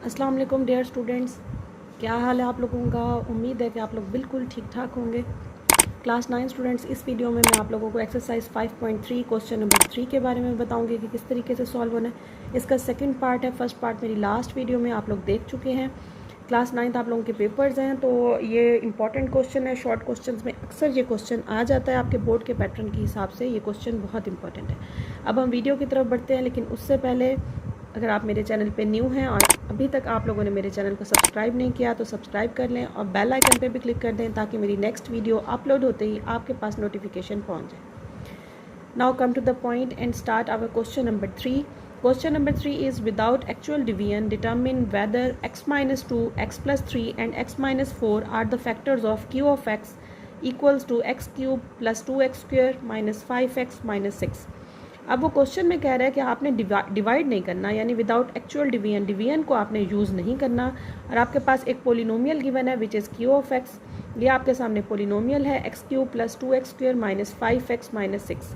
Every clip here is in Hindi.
अस्सलाम वालेकुम डियर स्टूडेंट्स, क्या हाल है आप लोगों का। उम्मीद है कि आप लोग बिल्कुल ठीक ठाक होंगे। क्लास 9 स्टूडेंट्स, इस वीडियो में मैं आप लोगों को एक्सरसाइज 5.3 क्वेश्चन नंबर 3 के बारे में बताऊंगी कि किस तरीके से सॉल्व होना है। इसका सेकंड पार्ट है। फर्स्ट पार्ट मेरी लास्ट वीडियो में आप लोग देख चुके हैं। क्लास 9 आप लोगों के पेपर्स हैं, तो ये इंपॉर्टेंट क्वेश्चन है। शॉर्ट क्वेश्चन में अक्सर ये क्वेश्चन आ जाता है आपके बोर्ड के पैटर्न के हिसाब से। ये क्वेश्चन बहुत इंपॉर्टेंट है। अब हम वीडियो की तरफ बढ़ते हैं, लेकिन उससे पहले अगर आप मेरे चैनल पे न्यू हैं और अभी तक आप लोगों ने मेरे चैनल को सब्सक्राइब नहीं किया तो सब्सक्राइब कर लें और बेल आइकन पे भी क्लिक कर दें ताकि मेरी नेक्स्ट वीडियो अपलोड होते ही आपके पास नोटिफिकेशन पहुंच जाए। Now come to the point and start our question number 3. Question number 3 is without actual division determine whether x minus 2, x plus 3 and x minus 4 are the factors of q of x equals to x cube plus 2x square minus 5x minus 6. अब वो क्वेश्चन में कह रहा है कि आपने डिवाइड नहीं करना, यानी विदाउट एक्चुअल डिवीजन को आपने यूज़ नहीं करना। और आपके पास एक पोलिनोमियल गिवन है which is Q of x. ये आपके सामने पोलिनोमियल है x cube plus 2x square minus 5x minus 6।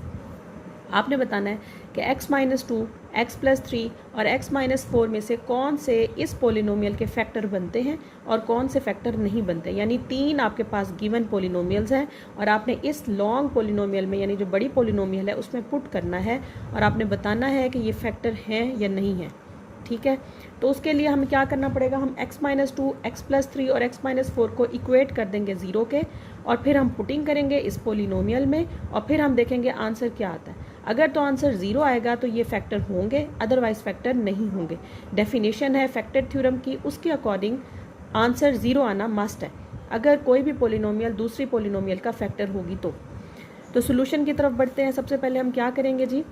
आपने बताना है कि x माइनस 2, x प्लस 3 और x माइनस 4 में से कौन से इस पोलिनोमियल के फैक्टर बनते हैं और कौन से फैक्टर नहीं बनते। यानी 3 आपके पास गिवन पोलिनोमियल्स हैं और आपने इस लॉन्ग पोलिनोमियल में, यानी जो बड़ी पोलिनोमियल है, उसमें पुट करना है और आपने बताना है कि ये फैक्टर हैं या नहीं है। ठीक है, तो उसके लिए हमें क्या करना पड़ेगा, हम x माइनस 2, x प्लस 3 और x माइनस 4 को इक्वेट कर देंगे ज़ीरो के और फिर हम पुटिंग करेंगे इस पोलिनोमियल में और फिर हम देखेंगे आंसर क्या आता है। अगर तो आंसर ज़ीरो आएगा तो ये फैक्टर होंगे, अदरवाइज फैक्टर नहीं होंगे। डेफिनेशन है फैक्टर थ्योरम की, उसके अकॉर्डिंग आंसर ज़ीरो आना मस्ट है अगर कोई भी पोलिनोमियल दूसरी पोलिनोमियल का फैक्टर होगी तो सोल्यूशन की तरफ बढ़ते हैं। सबसे पहले हम क्या करेंगे जी,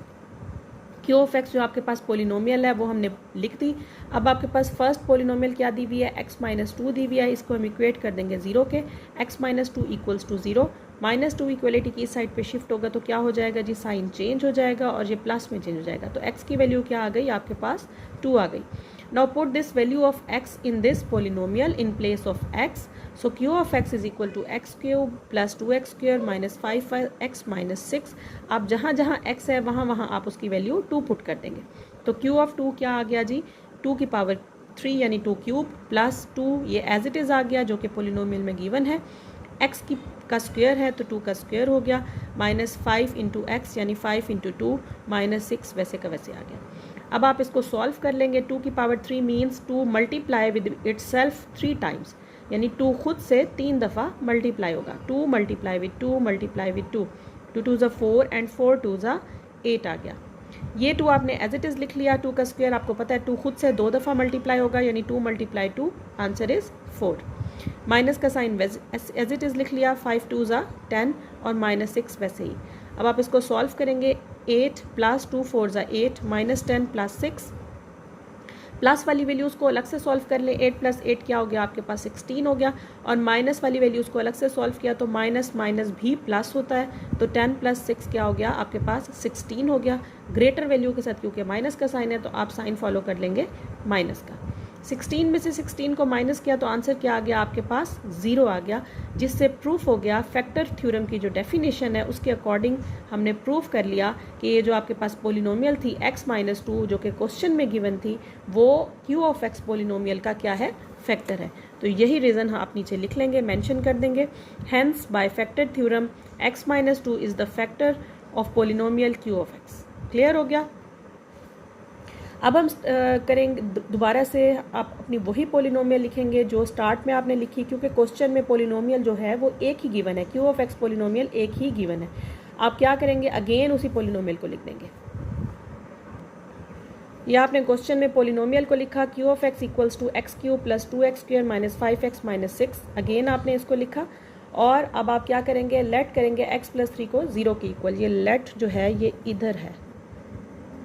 क्यू ऑफ एक्स जो आपके पास पोलिनोमियल है वो हमने लिख दी। अब आपके पास फर्स्ट पोलिनोमियल क्या दी हुई है, x माइनस 2 दी हुई है। इसको हम इक्वेट कर देंगे ज़ीरो के। x minus 2 equals to zero, minus 2 equality की इस साइड पे शिफ्ट होगा तो क्या हो जाएगा जी, साइन चेंज हो जाएगा और ये प्लस में चेंज हो जाएगा। तो x की वैल्यू क्या आ गई आपके पास, 2 आ गई। Now put this value of x in this polynomial in place of x. So q of x is equal to x cube plus 2x square minus 5x minus 6. आप जहाँ जहाँ x है वहाँ वहाँ आप उसकी वैल्यू 2 पुट कर देंगे। तो q of 2 क्या आ गया जी, 2 की पावर 3 यानी 2 क्यूब प्लस 2, ये एज इट इज़ आ गया जो कि पोलिनोमियल में गिवन है। x का स्क्वायर है तो 2 का स्क्वायर हो गया, माइनस 5 इंटू एक्स यानी 5 इंटू 2 माइनस 6 वैसे का वैसे आ गया। अब आप इसको सॉल्व कर लेंगे। 2 की power 3 means 2 multiply with it self 3 times, यानी 2 खुद से 3 दफ़ा मल्टीप्लाई होगा। 2 मल्टीप्लाई विद 2 मल्टीप्लाई विद 2, 2 2 ज़ा 4 एंड 4 2 ज़ा 8 आ गया। ये 2 आपने एज इट इज़ लिख लिया। 2 का स्क्वायर आपको पता है 2 खुद से 2 दफ़ा मल्टीप्लाई होगा, यानी 2 मल्टीप्लाई 2, आंसर इज़ 4। माइनस का साइन एज इट इज़ लिख लिया, 5 2 ज़ा 10 और माइनस 6 वैसे ही। अब आप इसको सॉल्व करेंगे। 8 प्लस 2 4 ज़ा 8 माइनस 10 प्लस 6। प्लस वाली वैल्यूज़ को अलग से सॉल्व कर लें। 8 प्लस 8 क्या हो गया आपके पास, 16 हो गया। और माइनस वाली वैल्यूज़ को अलग से सॉल्व किया तो माइनस माइनस भी प्लस होता है, तो 10 प्लस 6 क्या हो गया आपके पास, 16 हो गया। ग्रेटर वैल्यू के साथ क्योंकि माइनस का साइन है तो आप साइन फॉलो कर लेंगे माइनस का। 16 में से 16 को माइनस किया तो आंसर क्या आ गया आपके पास, 0 आ गया, जिससे प्रूफ हो गया फैक्टर थ्योरम की जो डेफिनेशन है उसके अकॉर्डिंग हमने प्रूफ कर लिया कि ये जो आपके पास पोलिनोमियल थी x माइनस 2 जो कि क्वेश्चन में गिवन थी वो q ऑफ x पोलिनोमियल का क्या है, फैक्टर है। तो यही रीज़न आप नीचे लिख लेंगे, मेंशन कर देंगे। Hence bye factor theorem x minus 2 is the factor of polynomial q of x। Clear हो गया। अब हम करेंगे दोबारा से, आप अपनी वही पोलिनोमियल लिखेंगे जो स्टार्ट में आपने लिखी, क्योंकि क्वेश्चन में पोलिनोमियल जो है वो एक ही गिवन है, क्यू ऑफ एक्स पोलिनोमियल एक ही गिवन है। आप क्या करेंगे, अगेन उसी पोलिनोमियल को लिख देंगे। ये आपने क्वेश्चन में पोलिनोमियल को लिखा, Q of X equals to X cube plus 2x square minus 5x minus 6। Again आपने इसको लिखा और अब आप क्या करेंगे, लेट करेंगे x प्लस 3 को 0 के इक्वल। ये लेट जो है ये इधर है,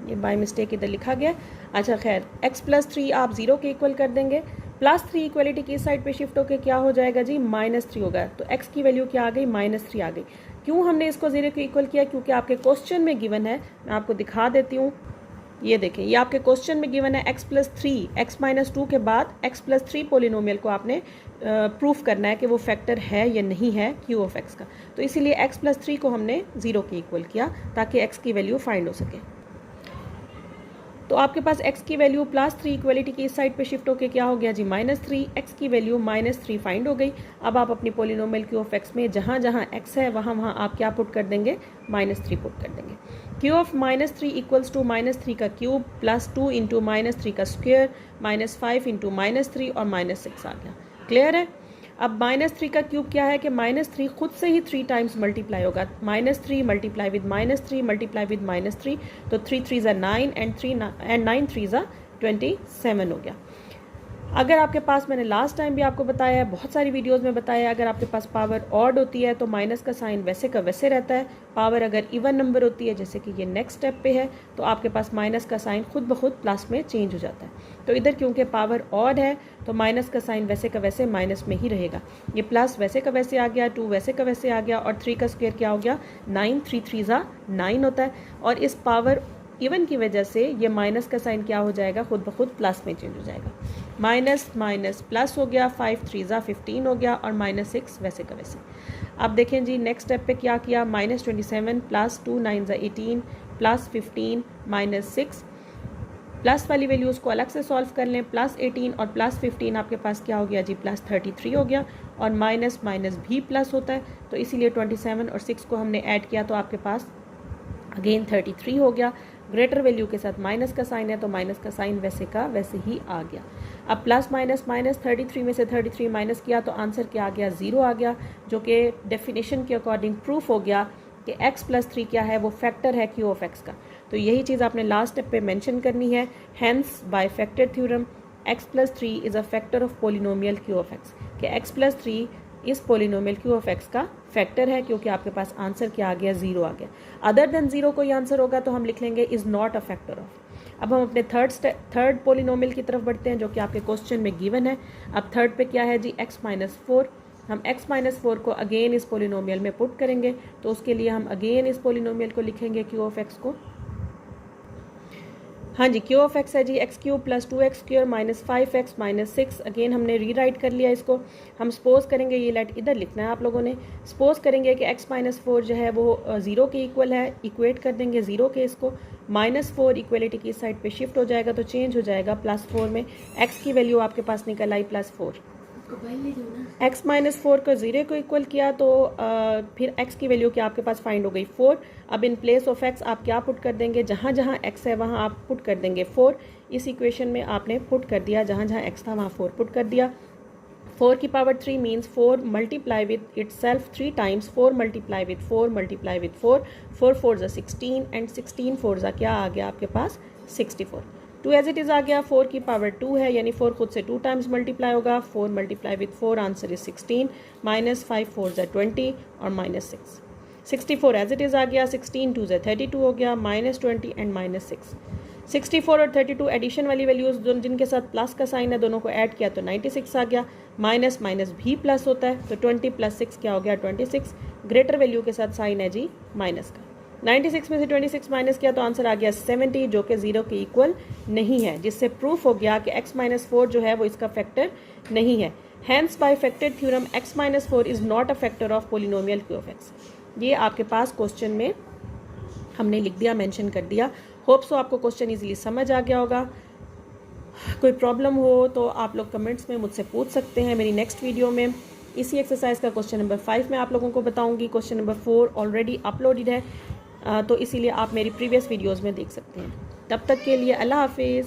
ये बाय मिस्टेक इधर लिखा गया। अच्छा खैर, x प्लस 3 आप 0 के इक्वल कर देंगे। प्लस 3 इक्वलिटी की इस साइड पे शिफ्ट होकर क्या हो जाएगा जी, माइनस 3 होगा। तो x की वैल्यू क्या आ गई, माइनस 3 आ गई। क्यों हमने इसको 0 के इक्वल किया, क्योंकि आपके क्वेश्चन में गिवन है। मैं आपको दिखा देती हूँ, ये देखें, ये आपके क्वेश्चन में गिवन है x प्लस 3, x माइनस 2 के बाद x प्लस 3 पोलिनोमियल को आपने प्रूफ करना है कि वो फैक्टर है या नहीं है q ऑफ x का। तो इसीलिए x प्लस 3 को हमने 0 के इक्वल किया ताकि x की वैल्यू फाइंड हो सके। तो आपके पास x की वैल्यू +3 इक्वलिटी की इस साइड पे शिफ्ट होके क्या हो गया जी -3, x की वैल्यू -3 फाइंड हो गई। अब आप अपनी पोलिनोमियल क्यू ऑफ x में जहाँ जहाँ x है वहाँ आप क्या पुट कर देंगे, -3 पुट कर देंगे। क्यू ऑफ -3 इक्वल्स टू -3 का क्यूब +2 इंटू -3 का स्क्वेयर -5 इंटू -3 और -6 आ गया। क्लियर है। अब -3 का क्यूब क्या है कि -3 खुद से ही 3 टाइम्स मल्टीप्लाई होगा। -3 मल्टीप्लाई विद -3 मल्टीप्लाई विद -3, तो 3 3 ज़ा 9 एंड 9 3 ज़ा 27 हो गया। अगर आपके पास, मैंने लास्ट टाइम भी आपको बताया है, बहुत सारी वीडियोस में बताया है, अगर आपके पास पावर ऑड होती है तो माइनस का साइन वैसे का वैसे रहता है। पावर अगर इवन नंबर होती है, जैसे कि ये नेक्स्ट स्टेप पे है, तो आपके पास माइनस का साइन खुद ब खुद प्लस में चेंज हो जाता है। तो इधर क्योंकि पावर ऑड है तो माइनस का साइन वैसे का वैसे माइनस में ही रहेगा। ये प्लस वैसे का वैसे आ गया, 2 वैसे का वैसे आ गया, और 3 का स्क्वायर क्या हो गया, 9, 3 3 ज़ा 9 होता है। और इस पावर इवन की वजह से ये माइनस का साइन क्या हो जाएगा, खुद ब खुद प्लस में चेंज हो जाएगा। माइनस माइनस प्लस हो गया, 5 3 ज़ा 15 हो गया, और -6 वैसे का वैसे। अब देखें जी नेक्स्ट स्टेप पे क्या किया, -27 + 2 9 ज़ा 18 + 15 -6, प्लस वाली वैल्यूज़ को अलग से सॉल्व कर लें। +18 और +15 आपके पास क्या हो गया जी, +33 हो गया, और माइनस माइनस भी प्लस होता है, तो इसीलिए 27 और 6 को हमने ऐड किया तो आपके पास अगेन 33 हो गया। ग्रेटर वैल्यू के साथ माइनस का साइन है तो माइनस का साइन वैसे का वैसे ही आ गया। अब प्लस माइनस माइनस 33 में से 33 माइनस किया तो आंसर क्या आ गया, 0 आ गया, जो कि डेफिनेशन के अकॉर्डिंग प्रूफ हो गया कि x + 3 क्या है, वो फैक्टर है क्यू ऑफ x का। तो यही चीज़ आपने लास्ट स्टेप पे मेंशन करनी है। Hence bye factor theorem x + 3 is a factor of polynomial Q of x, कि x + 3 इस पोलिनोमियल क्यू ऑफ x का फैक्टर है, क्योंकि आपके पास आंसर क्या आ गया, 0 आ गया। अदर देन 0 कोई आंसर होगा तो हम लिख लेंगे is not a factor of. अब हम अपने थर्ड पोलिनोमियल की तरफ बढ़ते हैं, जो कि आपके क्वेश्चन में गिवन है। अब थर्ड पे क्या है जी, x - 4। हम x - 4 को अगेन इस पोलिनोमियल में पुट करेंगे, तो उसके लिए हम अगेन इस पोलिनोमियल को लिखेंगे क्यू ऑफ x को। हाँ जी, क्यू ऑफ x है जी x³ + 2x² - 5x - 6। अगेन हमने रीराइट कर लिया इसको। हम सपोज करेंगे, ये लेट इधर लिखना है आप लोगों ने। सपोज करेंगे कि x - 4 जो है वो 0 के इक्वल है, इक्वेट कर देंगे 0 के इसको। -4 इक्वलिटी की साइड पे शिफ्ट हो जाएगा तो चेंज हो जाएगा +4 में। x की वैल्यू आपके पास निकल आई +4। x - 4 को 0 को इक्वल किया तो फिर x की वैल्यू क्या आपके पास फाइंड हो गई, 4। अब इन प्लेस ऑफ x आप क्या पुट कर देंगे, जहाँ जहाँ x है वहाँ आप पुट कर देंगे 4। इस इक्वेशन में आपने पुट कर दिया, जहाँ जहाँ x था वहाँ 4 पुट कर दिया। 4 की power 3 means 4 multiply with itself 3 times, 4 multiply with 4 multiply with 4, 4 4 ज़ा 16 एंड 16 4 ज़ा क्या आ गया आपके पास, 64। 2 एज इट इज़ आ गया। 4 की पावर 2 है, यानी 4 खुद से 2 टाइम्स मल्टीप्लाई होगा। 4 मल्टीप्लाई विद 4, आंसर इज 16, -5 4 ज़ा 20 और -6। 64 एज इट इज़ आ गया। 16 2 ज़ा 32 हो गया, -20 एंड -6। 64 और 32 एडिशन वाली वैल्यूज़ जिनके साथ प्लस का साइन है, दोनों को ऐड किया तो 96 आ गया। माइनस माइनस भी प्लस होता है, तो 20 + 6 क्या हो गया, 26। ग्रेटर वैल्यू के साथ साइन है जी माइनस का। 96 में से 26 माइनस किया तो आंसर आ गया 70, जो कि 0 के इक्वल नहीं है, जिससे प्रूफ हो गया कि x - 4 जो है वो इसका फैक्टर नहीं है। Hence by factor theorem x - 4 is not a factor of polynomial Q of x। ये आपके पास क्वेश्चन में हमने लिख दिया, मेंशन कर दिया। होप सो आपको क्वेश्चन इजीली समझ आ गया होगा। कोई प्रॉब्लम हो तो आप लोग कमेंट्स में मुझसे पूछ सकते हैं। मेरी नेक्स्ट वीडियो में इसी एक्सरसाइज का क्वेश्चन नंबर 5 मैं आप लोगों को बताऊंगी। क्वेश्चन नंबर 4 ऑलरेडी अपलोडेड है, तो इसीलिए आप मेरी प्रीवियस वीडियोस में देख सकते हैं। तब तक के लिए अल्लाह हाफिज़।